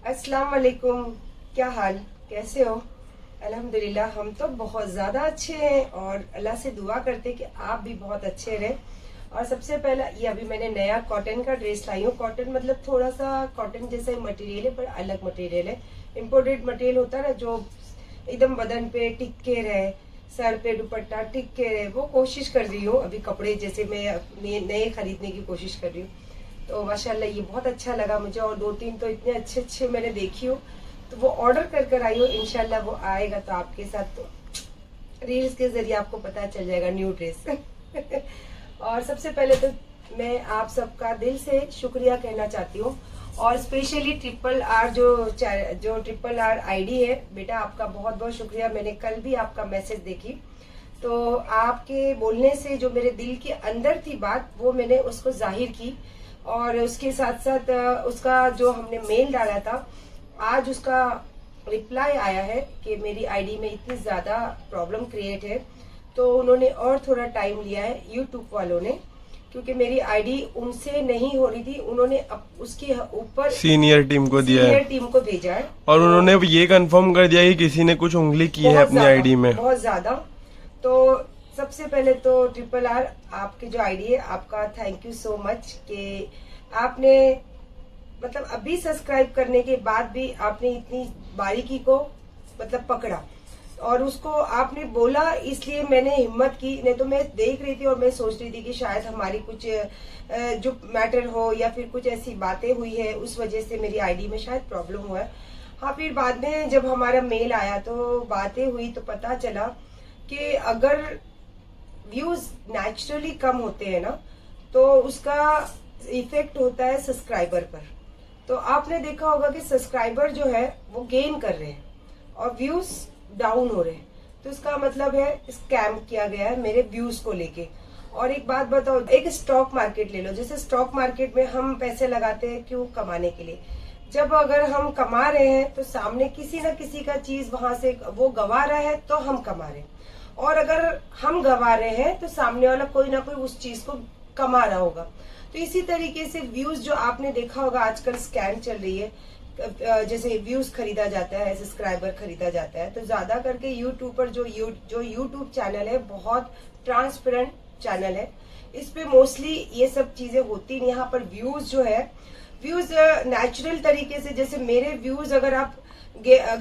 अस्सलाम वालेकुम। क्या हाल, कैसे हो? अल्हम्दुलिल्लाह हम तो बहुत ज़्यादा अच्छे हैं और अल्लाह से दुआ करते कि आप भी बहुत अच्छे रहें। और सबसे पहला ये अभी मैंने नया कॉटन का ड्रेस लाई हूँ। कॉटन मतलब थोड़ा सा कॉटन जैसा ही मटेरियल है पर अलग मटेरियल है। इम्पोर्टेड मटेरियल होता है ना, जो एकदम बदन पे टिक के रहे, सर पे दुपट्टा टिक के रहे, वो कोशिश कर रही हूँ। अभी कपड़े जैसे मैं अपने नए खरीदने की कोशिश कर रही हूँ। तो माशाल्लाह ये बहुत अच्छा लगा मुझे और 2-3 तो इतने अच्छे अच्छे मैंने देखी हो, तो वो ऑर्डर कर आई हो। इंशाल्लाह वो आएगा तो आपके साथ तो रील्स के जरिए आपको पता चल जाएगा न्यू ड्रेस। और सबसे पहले तो मैं आप सबका दिल से शुक्रिया कहना चाहती हूँ और स्पेशली RRR जो RRR आईडी है बेटा, आपका बहुत बहुत शुक्रिया। मैंने कल भी आपका मैसेज देखी, तो आपके बोलने से जो मेरे दिल के अंदर थी बात, वो मैंने उसको जाहिर की। और उसके साथ साथ उसका जो हमने मेल डाला था, आज उसका रिप्लाई आया है कि मेरी आईडी में इतनी ज़्यादा प्रॉब्लम क्रिएट है। तो उन्होंने और थोड़ा टाइम लिया है यूट्यूब वालों ने, क्योंकि मेरी आईडी उनसे नहीं हो रही थी। उन्होंने उसके ऊपर सीनियर टीम को दिया है, सीनियर टीम को भेजा है और उन्होंने ये कंफर्म कर दिया कि किसी ने कुछ उंगली की है अपनी आईडी में, बहुत ज्यादा। तो सबसे पहले तो RRR आपकी जो आईडी है, आपका थैंक यू सो मच कि आपने मतलब अभी सब्सक्राइब करने के बाद भी आपने इतनी बारीकी को मतलब पकड़ा और उसको आपने बोला, इसलिए मैंने हिम्मत की। नहीं तो मैं देख रही थी और मैं सोच रही थी कि शायद हमारी कुछ जो मैटर हो या फिर कुछ ऐसी बातें हुई है, उस वजह से मेरी आईडी में शायद प्रॉब्लम हुआ है। हाँ, फिर बाद में जब हमारा मेल आया तो बातें हुई तो पता चला कि अगर व्यूज नेचुरली कम होते हैं ना, तो उसका इफेक्ट होता है सब्सक्राइबर पर। तो आपने देखा होगा कि सब्सक्राइबर जो है वो गेन कर रहे हैं और व्यूज डाउन हो रहे हैं, तो इसका मतलब है स्कैम किया गया है मेरे व्यूज को लेके। और एक बात बताओ, एक स्टॉक मार्केट ले लो। जैसे स्टॉक मार्केट में हम पैसे लगाते हैं क्यों? कमाने के लिए। जब अगर हम कमा रहे हैं तो सामने किसी ना किसी का चीज वहां से वो गवा रहा है तो हम कमा रहे हैं, और अगर हम गवा रहे हैं तो सामने वाला कोई ना कोई उस चीज को कमा रहा होगा। तो इसी तरीके से व्यूज जो आपने देखा होगा आजकल स्कैम चल रही है, जैसे व्यूज खरीदा जाता है, सब्सक्राइबर खरीदा जाता है। तो ज्यादा करके यूट्यूब पर जो यूट्यूब चैनल है बहुत ट्रांसपेरेंट चैनल है, इस पे मोस्टली ये सब चीजें होती नहीं। यहाँ पर व्यूज जो है, व्यूज नेचुरल तरीके से, जैसे मेरे व्यूज अगर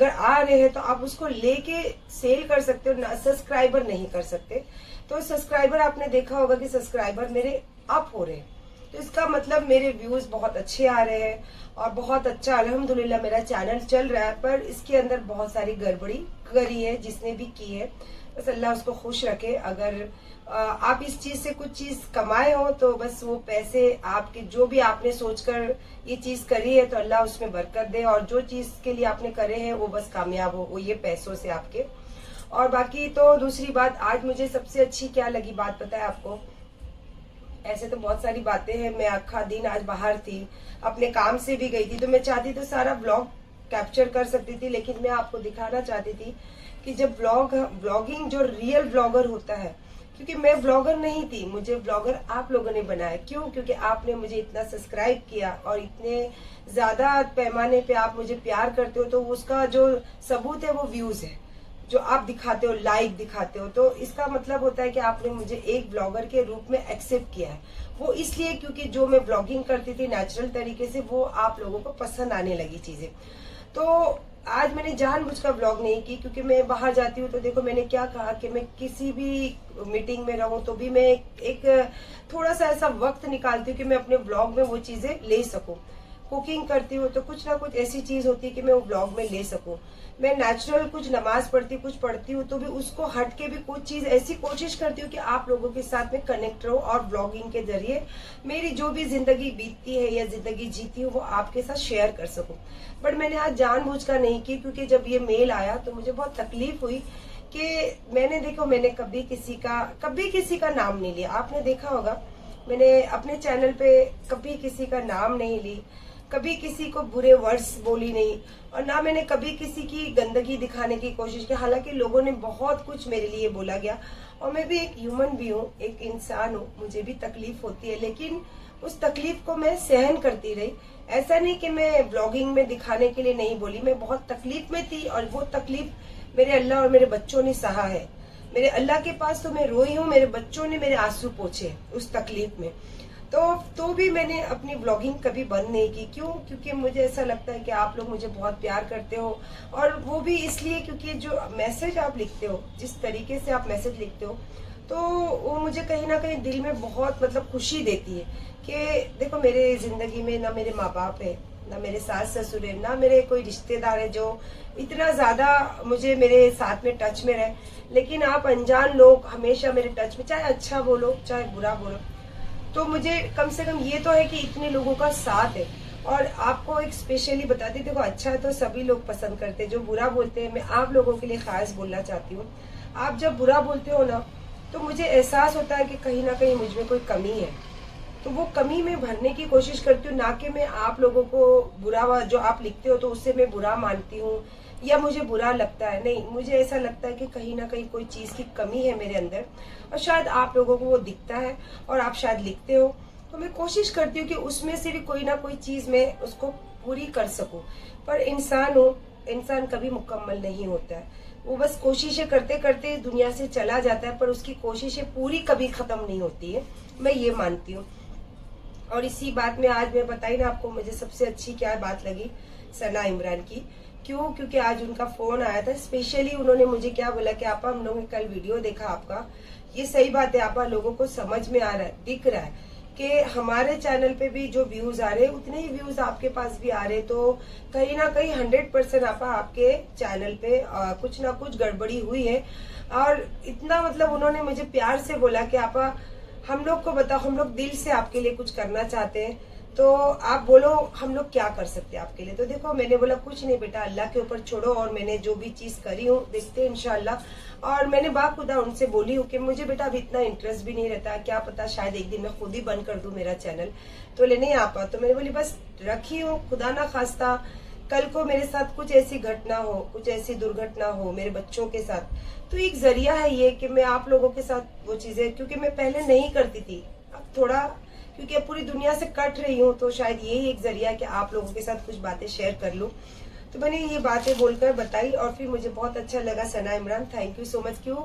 आ रहे हैं तो आप उसको लेके सेल कर सकते हो, सब्सक्राइबर नहीं कर सकते। तो सब्सक्राइबर आपने देखा होगा कि सब्सक्राइबर मेरे अप हो रहे हैं, तो इसका मतलब मेरे व्यूज बहुत अच्छे आ रहे हैं और बहुत अच्छा अल्हम्दुलिल्लाह मेरा चैनल चल रहा है। पर इसके अंदर बहुत सारी गड़बड़ी करी है जिसने भी की है, बस अल्लाह उसको खुश रखे। अगर आप इस चीज से कुछ चीज कमाए हो तो बस वो पैसे आपके, जो भी आपने सोचकर ये चीज करी है, तो अल्लाह उसमें बरकत दे, और जो चीज के लिए आपने करे हैं वो बस कामयाब हो, वो ये पैसों से आपके। और बाकी तो दूसरी बात, आज मुझे सबसे अच्छी क्या लगी बात पता है आपको? ऐसे तो बहुत सारी बातें हैं। मैं आखा दिन आज बाहर थी, अपने काम से भी गई थी, तो मैं चाहती तो सारा ब्लॉग कैप्चर कर सकती थी, लेकिन मैं आपको दिखाना चाहती थी कि जब ब्लॉगिंग जो रियल ब्लॉगर होता है, क्योंकि मैं ब्लॉगर नहीं थी, मुझे ब्लॉगर आप लोगों ने बनाया। क्यों? क्योंकि आपने मुझे इतना सब्सक्राइब किया और इतने ज्यादा पैमाने पे आप मुझे प्यार करते हो, तो उसका जो सबूत है वो व्यूज है जो आप दिखाते हो, लाइक दिखाते हो। तो इसका मतलब होता है कि आपने मुझे एक ब्लॉगर के रूप में एक्सेप्ट किया है। वो इसलिए क्योंकि जो मैं ब्लॉगिंग करती थी नेचुरल तरीके से, वो आप लोगों को पसंद आने लगी चीजें। तो आज मैंने जानबूझकर ब्लॉग नहीं की, क्योंकि मैं बाहर जाती हूँ तो देखो मैंने क्या कहा कि मैं किसी भी मीटिंग में रहूं तो भी मैं एक थोड़ा सा ऐसा वक्त निकालती हूँ कि मैं अपने ब्लॉग में वो चीजें ले सकूं। कुकिंग करती हूँ तो कुछ ना कुछ ऐसी चीज होती है कि मैं वो ब्लॉग में ले सकूं। मैं नेचुरल कुछ नमाज कुछ पढ़ती हूँ तो भी उसको हट के भी कुछ चीज ऐसी कोशिश करती हूँ कि आप लोगों के साथ में कनेक्ट रहूं और ब्लॉगिंग के जरिए मेरी जो भी जिंदगी बीतती है या जिंदगी जीती हूँ वो आपके साथ शेयर कर सकूं। बट मैंने आज जानबूझकर नहीं की, क्योंकि जब ये मेल आया तो मुझे बहुत तकलीफ हुई कि मैंने कभी किसी का नाम नहीं लिया। आपने देखा होगा मैंने अपने चैनल पे कभी किसी का नाम नहीं ली, कभी किसी को बुरे वर्ड्स बोली नहीं, और ना मैंने कभी किसी की गंदगी दिखाने की कोशिश की। हालांकि लोगों ने बहुत कुछ मेरे लिए बोला गया, और मैं भी एक ह्यूमन भी हूँ, एक इंसान हूँ, मुझे भी तकलीफ होती है, लेकिन उस तकलीफ को मैं सहन करती रही। ऐसा नहीं कि मैं ब्लॉगिंग में दिखाने के लिए नहीं बोली, मैं बहुत तकलीफ में थी और वो तकलीफ मेरे अल्लाह और मेरे बच्चों ने सहा है। मेरे अल्लाह के पास तो मैं रोई हूँ, मेरे बच्चों ने मेरे आंसू पोंछे उस तकलीफ में। तो भी मैंने अपनी ब्लॉगिंग कभी बंद नहीं की। क्यों? क्योंकि मुझे ऐसा लगता है कि आप लोग मुझे बहुत प्यार करते हो, और वो भी इसलिए क्योंकि जो मैसेज आप लिखते हो, जिस तरीके से आप मैसेज लिखते हो, तो वो मुझे कहीं ना कहीं दिल में बहुत मतलब खुशी देती है कि देखो मेरे जिंदगी में ना मेरे माँ बाप है, ना मेरे सास ससुर है, ना मेरे कोई रिश्तेदार है जो इतना ज्यादा मुझे मेरे साथ में टच में रहे, लेकिन आप अनजान लोग हमेशा मेरे टच में, चाहे अच्छा बोलो चाहे बुरा बोलो। तो मुझे कम से कम ये तो है कि इतने लोगों का साथ है। और आपको एक स्पेशली बताती, देखो अच्छा है तो सभी लोग पसंद करते हैं, जो बुरा बोलते हैं मैं आप लोगों के लिए खास बोलना चाहती हूँ। आप जब बुरा बोलते हो ना, तो मुझे एहसास होता है कि कहीं ना कहीं मुझ में कोई कमी है, तो वो कमी मैं भरने की कोशिश करती हूँ। ना कि मैं आप लोगों को बुरा जो आप लिखते हो तो उससे मैं बुरा मानती हूँ या मुझे बुरा लगता है, नहीं, मुझे ऐसा लगता है कि कहीं ना कहीं कोई चीज की कमी है मेरे अंदर, और शायद आप लोगों को वो दिखता है और आप शायद लिखते हो। तो मैं कोशिश करती हूँ कि उसमें से भी कोई ना कोई चीज मैं उसको पूरी कर सकूं। पर इंसान कभी मुकम्मल नहीं होता है, वो बस कोशिशें करते करते दुनिया से चला जाता है, पर उसकी कोशिशें पूरी कभी खत्म नहीं होती है, मैं ये मानती हूँ। और इसी बात में आज मैं बताई ना आपको, मुझे सबसे अच्छी क्या बात लगी सना इमरान की। क्यों? क्योंकि आज उनका फोन आया था, स्पेशली उन्होंने मुझे क्या बोला कि आपा हम लोगों ने कल वीडियो देखा आपका, ये सही बात है आपा, लोगों को समझ में आ रहा है, दिख रहा है कि हमारे चैनल पे भी जो व्यूज आ रहे हैं उतने ही व्यूज आपके पास भी आ रहे, तो कहीं ना कहीं 100% आपा आपके चैनल पे कुछ ना कुछ गड़बड़ी हुई है। और इतना मतलब उन्होंने मुझे प्यार से बोला कि आपा हम लोग को बताओ, हम लोग दिल से आपके लिए कुछ करना चाहते हैं, तो आप बोलो हम लोग क्या कर सकते हैं आपके लिए। तो देखो मैंने बोला कुछ नहीं बेटा, अल्लाह के ऊपर छोड़ो, और मैंने जो भी चीज करी हूँ देखते हैं इंशाल्लाह। और मैंने बाखुदा उनसे बोली हूँ कि मुझे बेटा अभी इतना इंटरेस्ट भी नहीं रहता, क्या पता शायद एक दिन मैं खुद ही बंद कर दूं मेरा चैनल, तो ले नहीं आपा। तो मैंने बोली बस रखी हूँ, खुदा ना खास्ता कल को मेरे साथ कुछ ऐसी घटना हो, कुछ ऐसी दुर्घटना हो मेरे बच्चों के साथ, तो एक जरिया है ये कि मैं आप लोगों के साथ वो चीजें, क्योंकि मैं पहले नहीं करती थी, अब थोड़ा क्योंकि अब पूरी दुनिया से कट रही हूँ, तो शायद यही एक जरिया है कि आप लोगों के साथ कुछ बातें शेयर कर लूं। तो मैंने ये बातें बोलकर बताई और फिर मुझे बहुत अच्छा लगा Sana Imran, thank you so much. क्यों?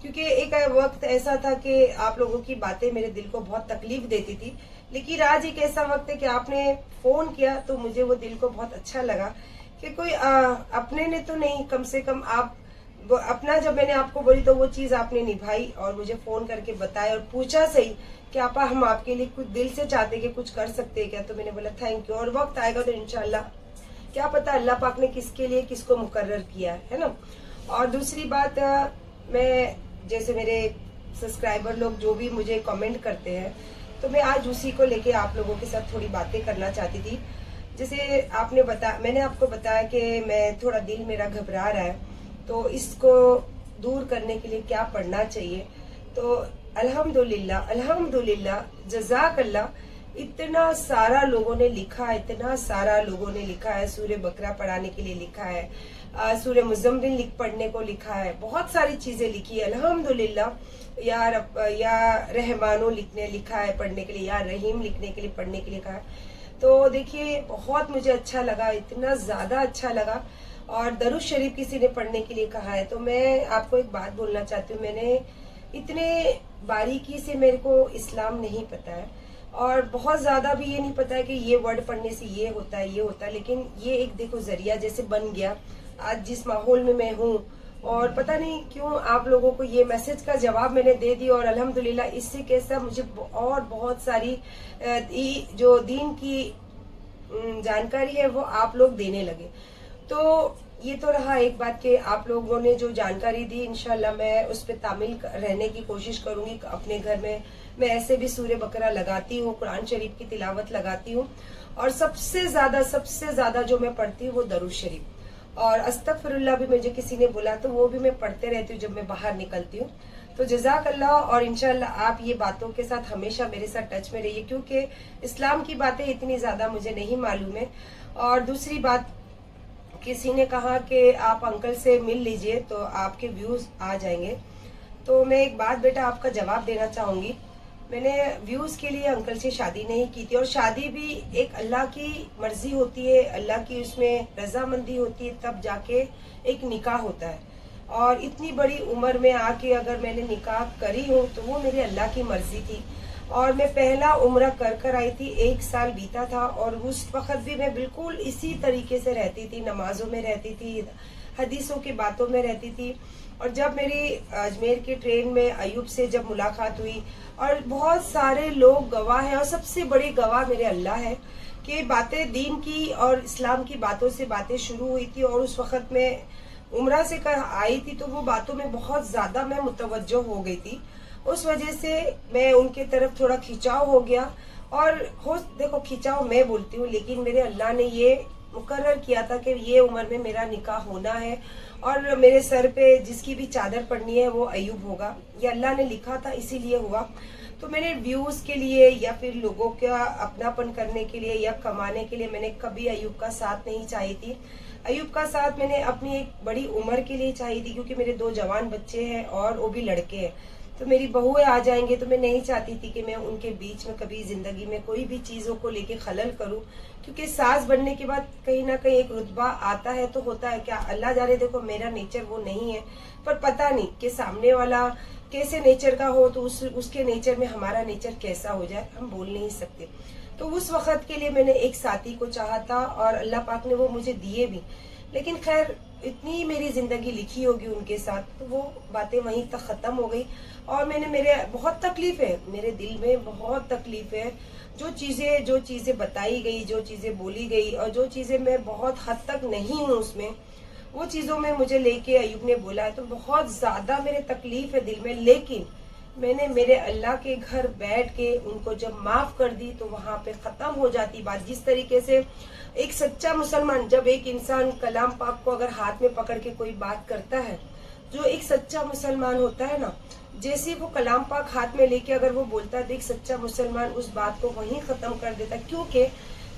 क्योंकि एक वक्त ऐसा था कि आप लोगों की बातें मेरे दिल को बहुत तकलीफ देती थी, लेकिन आज एक ऐसा वक्त है कि आपने फोन किया तो मुझे वो दिल को बहुत अच्छा लगा कि कोई अपने ने तो नहीं, कम से कम आप अपना, जब मैंने आपको बोली तो वो चीज आपने निभाई और मुझे फोन करके बताया और पूछा सही कि आपा हम आपके लिए कुछ दिल से चाहते कि कुछ कर सकते हैं क्या। तो मैंने बोला थैंक यू, और वक्त आएगा तो इंशाल्लाह, क्या पता अल्लाह पाक ने किसके लिए किसको मुकर्रर किया है ना। और दूसरी बात, मैं जैसे मेरे सब्सक्राइबर लोग जो भी मुझे कमेंट करते हैं, तो मैं आज उसी को लेके आप लोगों के साथ थोड़ी बातें करना चाहती थी। जैसे मैंने आपको बताया कि मैं थोड़ा दिल मेरा घबरा रहा है, तो इसको दूर करने के लिए क्या पढ़ना चाहिए। तो अल्हम्दुलिल्लाह अल्हम्दुलिल्लाह जज़ाकल्लाह, इतना सारा लोगों ने लिखा है, इतना सारा लोगों ने लिखा है, सूर्य बकरा पढ़ाने के लिए लिखा है, सूर्य मुज़म्मिल पढ़ने को लिखा है, बहुत सारी चीजें लिखी है अल्हम्दुलिल्लाह। या रहमानो लिखा है पढ़ने के लिए, या रहीम लिखने के लिए पढ़ने के लिए कहा है। तो देखिए बहुत मुझे अच्छा लगा, इतना ज्यादा अच्छा लगा। और दरूद शरीफ किसी ने पढ़ने के लिए कहा है। तो मैं आपको एक बात बोलना चाहती हूँ, मैंने इतने बारीकी से मेरे को इस्लाम नहीं पता है, और बहुत ज्यादा भी ये नहीं पता है कि ये वर्ड पढ़ने से ये होता है ये होता है, लेकिन ये एक देखो जरिया जैसे बन गया आज जिस माहौल में मैं हूँ। और पता नहीं क्यों आप लोगों को ये मैसेज का जवाब मैंने दे दिया, और अल्हम्दुलिल्लाह इससे कैसा मुझे और बहुत सारी जो दीन की जानकारी है वो आप लोग देने लगे। तो ये तो रहा एक बात कि आप लोगों ने जो जानकारी दी, इंशाल्लाह मैं उस पर तामिल रहने की कोशिश करूंगी। अपने घर में मैं ऐसे भी सूर्य बकरा लगाती हूँ, कुरान शरीफ की तिलावत लगाती हूँ, और सबसे ज्यादा जो मैं पढ़ती हूँ वो दरूद शरीफ और अस्तगफिरुल्लाह भी मुझे किसी ने बोला तो वो भी मैं पढ़ते रहती हूँ जब मैं बाहर निकलती हूँ। तो जज़ाकल्लाह, और इंशाल्लाह आप ये बातों के साथ हमेशा मेरे साथ टच में रहिए, क्योंकि इस्लाम की बातें इतनी ज्यादा मुझे नहीं मालूम है। और दूसरी बात, किसी ने कहा कि आप अंकल से मिल लीजिए तो आपके व्यूज आ जाएंगे। तो मैं एक बात बेटा आपका जवाब देना चाहूंगी। मैंने व्यूज के लिए अंकल से शादी नहीं की थी, और शादी भी एक अल्लाह की मर्जी होती है, अल्लाह की उसमें रजामंदी होती है, तब जाके एक निकाह होता है। और इतनी बड़ी उम्र में आके अगर मैंने निकाह करी हूँ तो वो मेरे अल्लाह की मर्जी थी। और मैं पहला उम्रा कर आई थी, 1 साल बीता था, और उस वक्त भी मैं बिल्कुल इसी तरीके से रहती थी, नमाजों में रहती थी, हदीसों की बातों में रहती थी। और जब मेरी अजमेर के ट्रेन में अयूब से जब मुलाकात हुई, और बहुत सारे लोग गवाह हैं, और सबसे बड़े गवाह मेरे अल्लाह है कि बातें दीन की और इस्लाम की बातों से बातें शुरू हुई थी। और उस वक्त में उम्रा से आई थी, तो वो बातों में बहुत ज्यादा मैं मुतवज्जो हो गई थी। उस वजह से मैं उनके तरफ थोड़ा खिंचाव हो गया। और देखो, खिंचाव मैं बोलती हूँ, लेकिन मेरे अल्लाह ने ये मुकर्रर किया था कि ये उम्र में मेरा निकाह होना है, और मेरे सर पे जिसकी भी चादर पड़नी है वो अयूब होगा। ये अल्लाह ने लिखा था, इसीलिए हुआ। तो मैंने व्यूज के लिए या फिर लोगों का अपनापन करने के लिए या कमाने के लिए मैंने कभी अयूब का साथ नहीं चाहिए थी। अयूब का साथ मैंने अपनी एक बड़ी उम्र के लिए चाहिए थी, क्योंकि मेरे 2 जवान बच्चे हैं और वो भी लड़के हैं। तो मेरी बहुएं आ जाएंगे, तो मैं नहीं चाहती थी कि मैं उनके बीच में कभी जिंदगी में कोई भी चीजों को लेके खलल करूं, क्योंकि सास बनने के बाद कहीं ना कहीं एक रुतबा आता है तो होता है। क्या अल्लाह जाने, देखो मेरा नेचर वो नहीं है, पर पता नहीं कि सामने वाला कैसे नेचर का हो, तो उसके नेचर में हमारा नेचर कैसा हो जाए, हम बोल नहीं सकते। तो उस वक्त के लिए मैंने एक साथी को चाहा था, और अल्लाह पाक ने वो मुझे दिए भी। लेकिन खैर, इतनी मेरी जिंदगी लिखी होगी उनके साथ, तो वो बातें वहीं तक खत्म हो गई। और मेरे बहुत तकलीफ है, मेरे दिल में बहुत तकलीफ है। जो चीजें बताई गई, जो चीजें बोली गई, और जो चीजें मैं बहुत हद तक नहीं हूँ उसमें, वो चीजों में मुझे लेके अयूब ने बोला है, तो बहुत ज्यादा मेरे तकलीफ है दिल में। लेकिन मैंने मेरे अल्लाह के घर बैठ के उनको जब माफ कर दी, तो वहां पे खत्म हो जाती बात। जिस तरीके से एक सच्चा मुसलमान, जब एक इंसान कलाम पाक को अगर हाथ में पकड़ के कोई बात करता है, जो एक सच्चा मुसलमान होता है ना, जैसे वो कलाम पाक हाथ में लेके अगर वो बोलता है, तो एक सच्चा मुसलमान उस बात को वहीं खत्म कर देता है। क्योंकि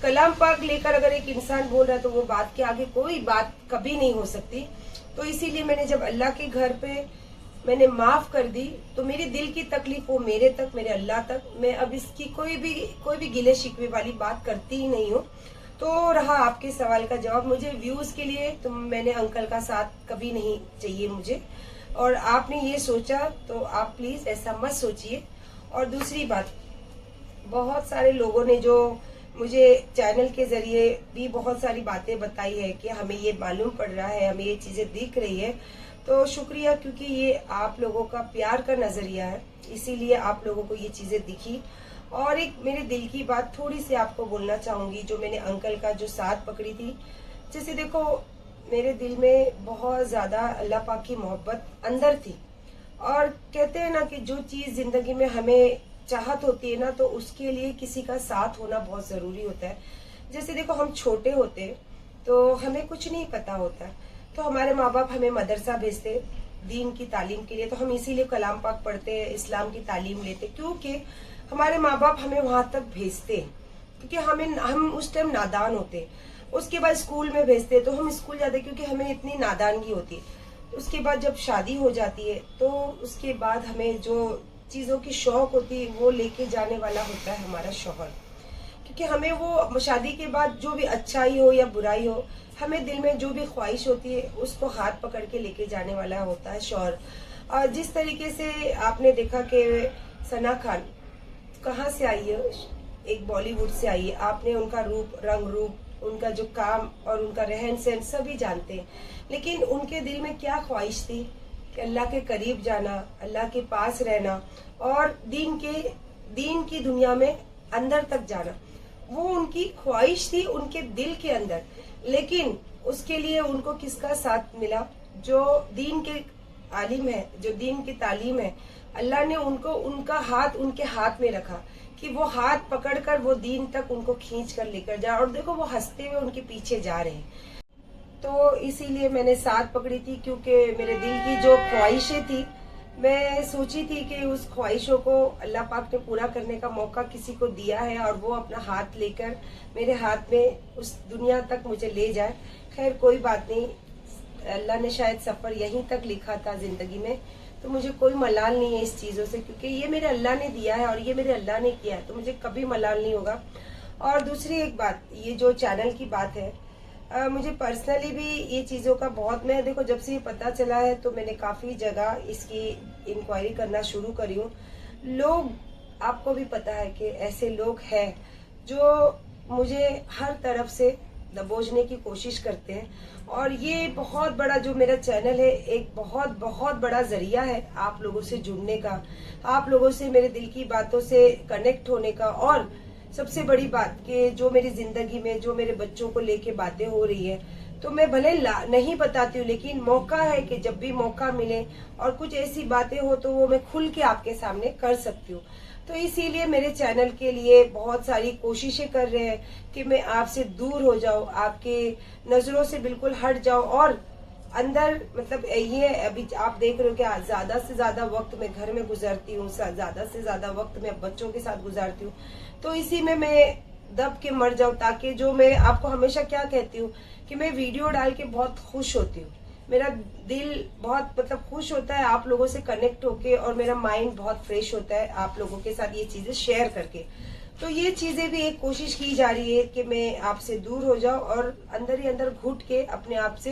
कलाम पाक लेकर अगर एक इंसान बोल रहा है, तो वो बात के आगे कोई बात कभी नहीं हो सकती। तो इसीलिए मैंने जब अल्लाह के घर पे मैंने माफ कर दी, तो मेरी दिल की तकलीफ वो मेरे तक, मेरे अल्लाह तक। मैं अब इसकी कोई भी गिले शिकवे वाली बात करती ही नहीं हूँ। तो रहा आपके सवाल का जवाब, मुझे व्यूज के लिए तो मैंने अंकल का साथ कभी नहीं चाहिए मुझे। और आपने ये सोचा तो आप प्लीज ऐसा मत सोचिए। और दूसरी बात, बहुत सारे लोगों ने जो मुझे चैनल के जरिए भी बहुत सारी बातें बताई है कि हमें ये मालूम पड़ रहा है, हमें ये चीजें दिख रही है, तो शुक्रिया, क्योंकि ये आप लोगों का प्यार का नजरिया है, इसीलिए आप लोगों को ये चीजें दिखी। और एक मेरे दिल की बात थोड़ी सी आपको बोलना चाहूंगी, जो मैंने अंकल का जो साथ पकड़ी थी। जैसे देखो, मेरे दिल में बहुत ज्यादा अल्लाह पाक की मोहब्बत अंदर थी, और कहते हैं ना कि जो चीज जिंदगी में हमें चाहत होती है ना, तो उसके लिए किसी का साथ होना बहुत जरूरी होता है। जैसे देखो, हम छोटे होते तो हमें कुछ नहीं पता होता, तो हमारे माँ बाप हमें मदरसा भेजते दीन की तालीम के लिए, तो हम इसीलिए कलाम पाक पढ़ते, इस्लाम की तालीम लेते, क्योंकि हमारे माँ बाप हमें वहां तक भेजते, क्योंकि हम उस टाइम नादान होते। उसके बाद स्कूल में भेजते, तो हम स्कूल जाते क्योंकि हमें इतनी नादानगी होती है। उसके बाद जब शादी हो जाती है, तो उसके बाद हमें जो चीजों की शौक होती है वो लेके जाने वाला होता है हमारा शौहर, क्योंकि हमें वो शादी के बाद जो भी अच्छाई हो या बुराई हो, हमें दिल में जो भी ख्वाहिश होती है उसको हाथ पकड़ के लेके जाने वाला होता है शौहर। और जिस तरीके से आपने देखा कि सना खान कहाँ से आई है, एक बॉलीवुड से आई है, आपने उनका रंग रूप, उनका जो काम और उनका रहन सहन सभी जानते हैं, लेकिन उनके दिल में क्या ख्वाहिश थी कि अल्लाह के करीब जाना, अल्लाह के पास रहना, और दीन की दुनिया में अंदर तक जाना, वो उनकी ख्वाहिश थी उनके दिल के अंदर। लेकिन उसके लिए उनको किसका साथ मिला? जो दीन के आलिम है, जो दीन की तालीम है, अल्लाह ने उनको उनका हाथ उनके हाथ में रखा कि वो हाथ पकड़कर वो दीन तक उनको खींच कर लेकर जाए। और देखो, वो हंसते हुए उनके पीछे जा रहे हैं। तो इसीलिए मैंने साथ पकड़ी थी, क्योंकि मेरे दिल की जो ख्वाहिशें थी, मैं सोची थी कि उस ख्वाहिशों को अल्लाह पाक ने पूरा करने का मौका किसी को दिया है, और वो अपना हाथ लेकर मेरे हाथ में उस दुनिया तक मुझे ले जाए। खैर कोई बात नहीं, अल्लाह ने शायद सफर यहीं तक लिखा था जिंदगी में, तो मुझे कोई मलाल नहीं है इस चीज़ों से, क्योंकि ये मेरे अल्लाह ने दिया है और ये मेरे अल्लाह ने किया है, तो मुझे कभी मलाल नहीं होगा। और दूसरी एक बात, ये जो चैनल की बात है, मुझे पर्सनली भी ये चीज़ों का बहुत, मैं देखो जब से ये पता चला है तो मैंने काफ़ी जगह इसकी इंक्वायरी करना शुरू करी हूँ। लोग, आपको भी पता है कि ऐसे लोग हैं जो मुझे हर तरफ से दबोचने की कोशिश करते हैं, और ये बहुत बड़ा जो मेरा चैनल है एक बहुत बहुत बड़ा जरिया है आप लोगों से जुड़ने का, आप लोगों से मेरे दिल की बातों से कनेक्ट होने का। और सबसे बड़ी बात कि जो मेरी जिंदगी में जो मेरे बच्चों को लेके बातें हो रही है, तो मैं भले नहीं बताती हूँ, लेकिन मौका है कि जब भी मौका मिले और कुछ ऐसी बातें हो तो वो मैं खुल के आपके सामने कर सकती हूँ। तो इसीलिए मेरे चैनल के लिए बहुत सारी कोशिशें कर रहे हैं कि मैं आपसे दूर हो जाऊं, आपके नजरों से बिल्कुल हट जाऊं, और अंदर मतलब ये अभी आप देख रहे हो कि ज्यादा से ज्यादा वक्त मैं घर में गुजारती हूँ, ज्यादा से ज्यादा वक्त मैं बच्चों के साथ गुजारती हूँ, तो इसी में मैं दब के मर जाऊं, ताकि जो मैं आपको हमेशा क्या कहती हूँ कि मैं वीडियो डाल के बहुत खुश होती हूँ, मेरा दिल बहुत मतलब खुश होता है आप लोगों से कनेक्ट होके, और मेरा माइंड बहुत फ्रेश होता है आप लोगों के साथ ये चीजें शेयर करके। तो ये चीजें भी एक कोशिश की जा रही है कि मैं आपसे दूर हो जाऊं और अंदर ही अंदर घुट के अपने आप से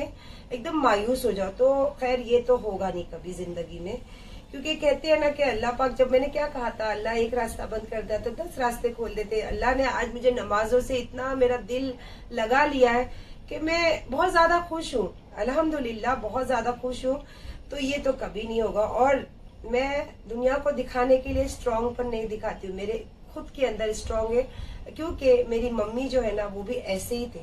एकदम मायूस हो जाऊं। तो खैर ये तो होगा नहीं कभी जिंदगी में, क्योंकि कहते हैं ना कि अल्लाह पाक, जब मैंने क्या कहा था, अल्लाह एक रास्ता बंद कर दिया तो 10 रास्ते खोल देते। अल्लाह ने आज मुझे नमाजों से इतना मेरा दिल लगा लिया है कि मैं बहुत ज्यादा खुश हूँ, अल्हम्दुलिल्लाह बहुत ज्यादा खुश हूँ। तो ये तो कभी नहीं होगा, और मैं दुनिया को दिखाने के लिए स्ट्रांग पर नहीं दिखाती हूँ, मेरे खुद के अंदर स्ट्रांग है, क्योंकि मेरी मम्मी जो है ना वो भी ऐसे ही थे,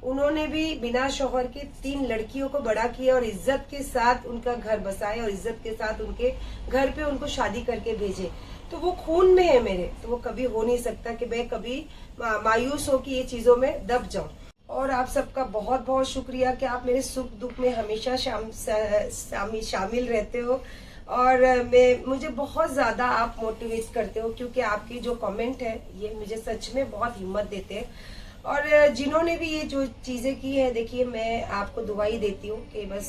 उन्होंने भी बिना शौहर के 3 लड़कियों को बड़ा किया और इज्जत के साथ उनका घर बसाए और इज्जत के साथ उनके घर पे उनको शादी करके भेजे। तो वो खून में है मेरे, तो वो कभी हो नहीं सकता कि मैं कभी मायूस हो कि ये चीजों में दब जाऊं। और आप सबका बहुत बहुत शुक्रिया कि आप मेरे सुख दुख में हमेशा शामिल रहते हो, और मुझे बहुत ज्यादा आप मोटिवेट करते हो, क्योंकि आपके जो कमेंट है ये मुझे सच में बहुत हिम्मत देते हैं। और जिन्होंने भी ये जो चीजें की है, देखिए मैं आपको दुआ ही देती हूँ कि बस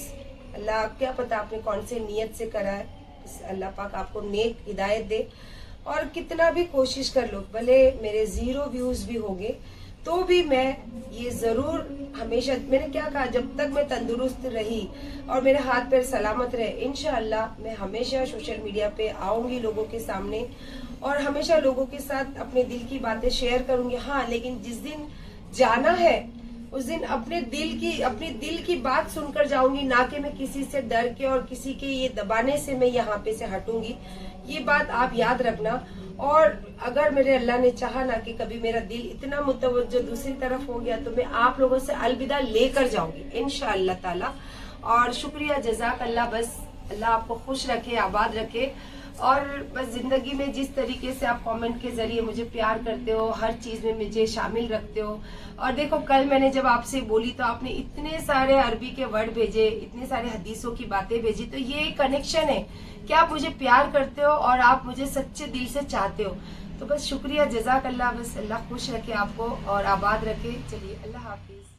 अल्लाह, क्या पता आपने कौन से नियत से करा है, बस अल्लाह पाक आपको नेक हिदायत दे। और कितना भी कोशिश कर लो, भले मेरे 0 व्यूज भी होंगे तो भी मैं ये जरूर हमेशा, मैंने क्या कहा, जब तक मैं तंदुरुस्त रही और मेरे हाथ पैर सलामत रहे, इंशाअल्लाह मैं हमेशा सोशल मीडिया पे आऊंगी लोगों के सामने, और हमेशा लोगों के साथ अपने दिल की बातें शेयर करूंगी। हाँ, लेकिन जिस दिन जाना है उस दिन अपने दिल की बात सुनकर जाऊंगी, ना कि मैं किसी से डर के और किसी के ये दबाने से मैं यहाँ पे से हटूंगी। ये बात आप याद रखना। और अगर मेरे अल्लाह ने चाहा ना कि कभी मेरा दिल इतना मुतवज्जो दूसरी तरफ हो गया, तो मैं आप लोगों से अलविदा लेकर जाऊंगी इंशाअल्लाह ताला। और शुक्रिया, जज़ाक अल्लाह, बस अल्लाह आपको खुश रखे, आबाद रखे, और बस जिंदगी में जिस तरीके से आप कमेंट के जरिए मुझे प्यार करते हो, हर चीज में मुझे शामिल रखते हो। और देखो कल मैंने जब आपसे बोली तो आपने इतने सारे अरबी के वर्ड भेजे, इतने सारे हदीसों की बातें भेजी, तो ये एक कनेक्शन है कि आप मुझे प्यार करते हो और आप मुझे सच्चे दिल से चाहते हो। तो बस शुक्रिया, जज़ाक अल्लाह, बस अल्लाह खुश रखे आपको और आबाद रखे। चलिए, अल्लाह हाफिज।